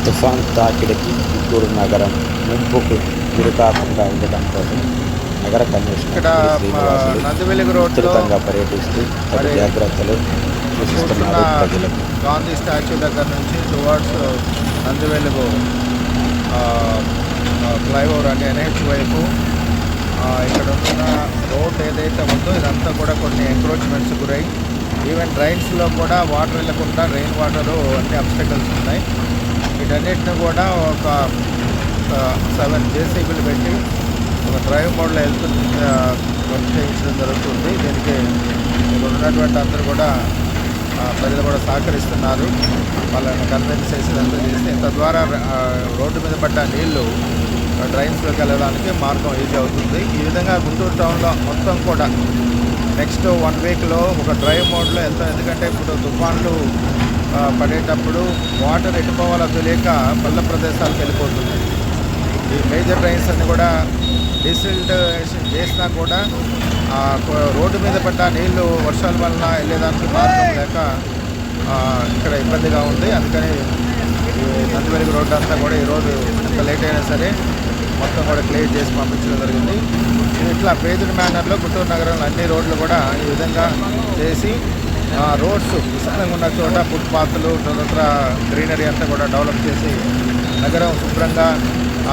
తుఫాన్ తాకిడికి గుంటూరు నగరం ముంపుకు గురికాకుండా ఉండటం కోసం నగర కమిషనర్ ఇక్కడ కె. శ్రీనివాసులు నందివెలుగు రోడ్లో విస్తృతంగా పర్యటిస్తూ తగు జాగ్రత్తలు సూచిస్తున్నారు ప్రజలకు. గాంధీ స్టాచ్యూ దగ్గర నుంచి టువర్డ్స్ నందివెలుగు ఫ్లైఓవర్ అంటే ఎన్హెచ్ వైపు ఇక్కడ ఉన్న రోడ్ ఏదైతే ఉందో ఇదంతా కూడా కొన్ని ఎంక్రోచ్మెంట్స్ గురై ఈవెన్ డ్రైన్స్లో కూడా వాటర్ వెళ్ళకుండా రెయిన్ వాటరు అన్ని అబ్స్టకల్స్ ఉన్నాయి. వీటన్నిటిని కూడా ఒక 7 జేసీబీలు పెట్టి ఒక డ్రైవ్ మోడ్లో వర్క్ చేయించడం జరుగుతుంది. దీనికి ఇక్కడ ఉన్నటువంటి అందరూ కూడా ప్రజలు కూడా సహకరిస్తున్నారు. వాళ్ళని కన్విన్స్ చేసేదంతా చేస్తే తద్వారా రోడ్డు మీద పడ్డ నీళ్లు డ్రైన్స్లోకి వెళ్ళడానికి మార్గం ఈజీ అవుతుంది. ఈ విధంగా గుంటూరు టౌన్లో మొత్తం కూడా నెక్స్ట్ 1 వీక్లో ఒక డ్రైవ్ మోడ్లో వెళ్తాం. ఎందుకంటే ఇప్పుడు తుఫాన్లు పడేటప్పుడు వాటర్ ఎటుపోవాలో తెలియక పల్ల ప్రదేశాలకు వెళ్ళిపోతుంది. ఈ మేజర్ డ్రైన్స్ అన్ని కూడా డిసిల్టేషన్ చేసినా కూడా రోడ్డు మీద పడ్డ నీళ్లు వర్షాల వలన వెళ్ళేదానికి మార్గం లేక ఇక్కడ ఇబ్బందిగా ఉంది. అందుకని నందివెలుగు రోడ్డు అంతా కూడా ఈరోజు ఎంత లేట్ అయినా సరే మొత్తం కూడా క్లియర్ చేసి పంపించడం జరిగింది. ఇట్లా పేజ్డ్ మేనర్లో గుంటూరు నగరంలో అన్ని రోడ్లు కూడా ఈ విధంగా చేసి రోడ్స్ విశాలంగా ఉన్న చోట ఫుట్పాత్లు తదితర గ్రీనరీ అంతా కూడా డెవలప్ చేసి నగరం శుభ్రంగా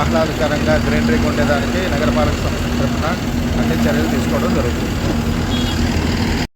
ఆహ్లాదకరంగా గ్రీనరీగా ఉండేదానికి నగరపాలక సంస్థ తరఫున అన్ని చర్యలు తీసుకోవడం జరుగుతుంది.